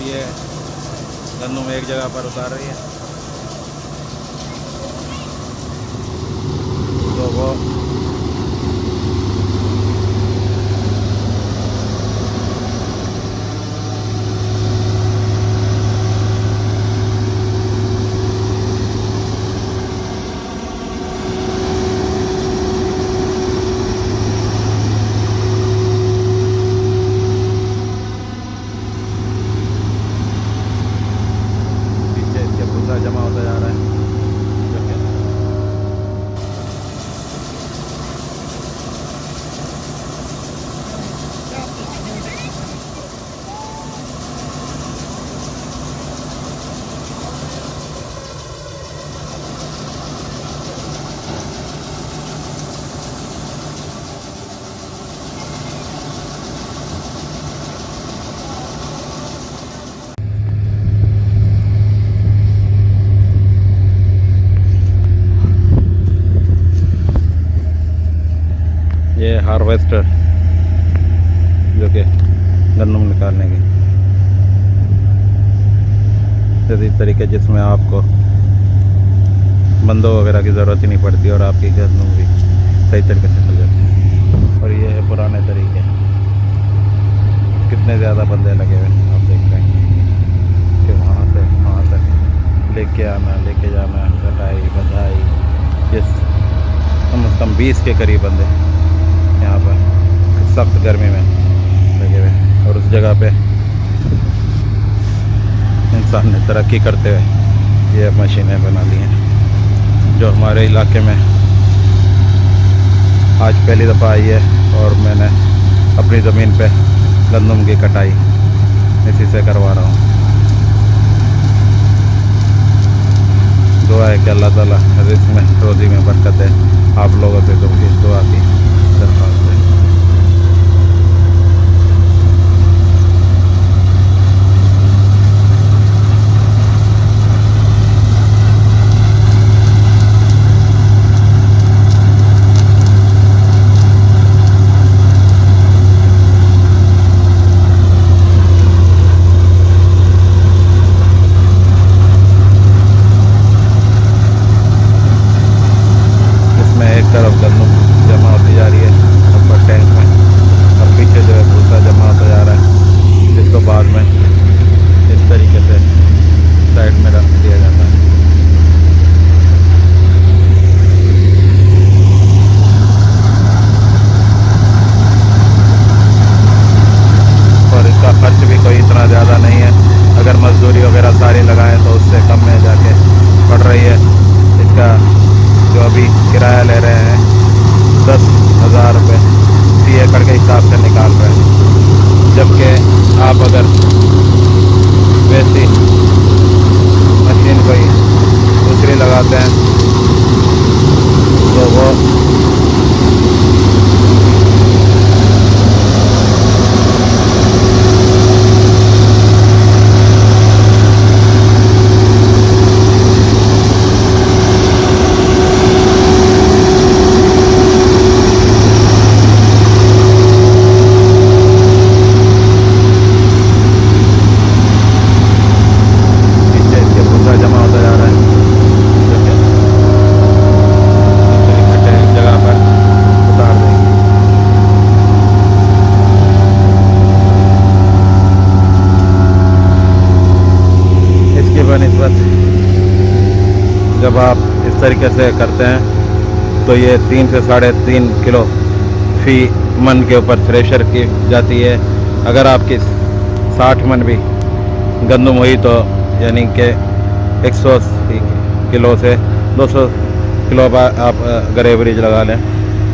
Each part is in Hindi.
ये गंदम एक जगह पर उतार रही है तो वो जमा होता जा रहा है। ये हार्वेस्टर जो कि गंदम निकालने की इसी तरीके जिसमें आपको बंदों वगैरह की ज़रूरत ही नहीं पड़ती और आपकी गंदम भी सही तरीके से चल जाती है। और ये है पुराने तरीके, कितने ज़्यादा बंदे लगे हुए आप देख रहे हैं कि वहाँ तक लेके आना लेके जाना, कटाई बधाई, ये कम से कम 20 के करीब बंदे यहाँ पर सख्त गर्मी में लगे हुए। और उस जगह पे इंसान ने तरक्की करते हुए ये मशीनें बना ली हैं जो हमारे इलाके में आज पहली दफ़ा आई है। और मैंने अपनी ज़मीन पे गंदम की कटाई इसी से करवा रहा हूँ। दुआ है कि अल्लाह ताला रिज़्क़ में रोज़ी में बरकत है। आप लोगों से तो इस दुआ की दरख्वास्त है। एक तरफ गंदम जमा होती जा रही है ऊपर टैंक में और पीछे जो है भूसा जमा होता जा रहा है, जिसको बाद में इस तरीके से साइड में रख दिया जाता है। और इसका खर्च भी कोई इतना ज़्यादा नहीं है, अगर मजदूरी वगैरह सारी लगाएं तो उससे कम में जाके पड़ रही है। इसका जो अभी किराया ले रहे हैं 10,000 रुपये फी एकड़ के हिसाब से निकाल रहे हैं, जबकि आप अगर वैसी मशीन कोई दूसरी लगाते हैं तो वो जब आप इस तरीके से करते हैं तो ये 3 से 3.5 किलो फी मन के ऊपर थ्रेशर की जाती है। अगर आपकी 60 मन भी गंदम हुई तो यानी कि 180 किलो से 200 किलो आप अगर एवरेज लगा लें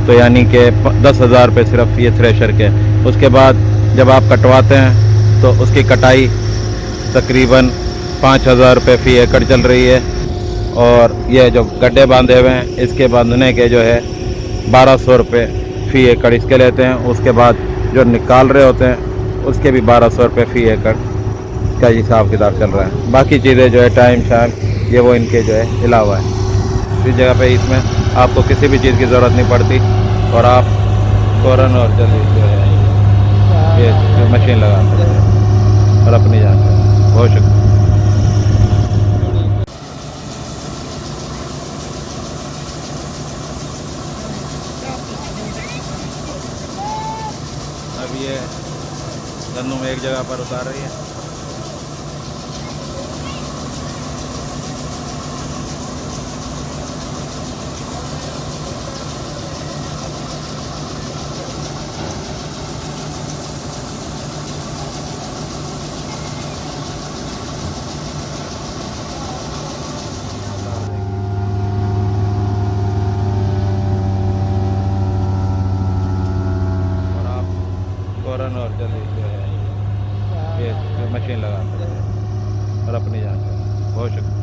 तो यानी कि 10,000 रुपये सिर्फ ये थ्रेशर के। उसके बाद जब आप कटवाते हैं तो उसकी कटाई तकरीबन 5,000 रुपये फी एकड़ चल रही है। और ये जो गड्ढे बांधे हुए हैं इसके बांधने के जो है 1,200 रुपये फी एकड़ इसके लेते हैं। उसके बाद जो निकाल रहे होते हैं उसके भी 1,200 रुपये फी एकड़ का हिसाब किताब चल रहा है। बाकी चीज़ें जो है टाइम शाम ये वो इनके जो है अलावा है। इस जगह पे इसमें आपको किसी भी चीज़ की ज़रूरत नहीं पड़ती और आप फ़ौरन और जल्दी जो है ये मशीन लगा सकते हैं और अपनी जान बहुत शुक्रिया। अब ये गंदम एक जगह पर उतार रही है। और आप फ़ौरन और जल्दी जो है ये मशीन लगा सकते हैं और अपनी जान का बहुत शुक्रिया।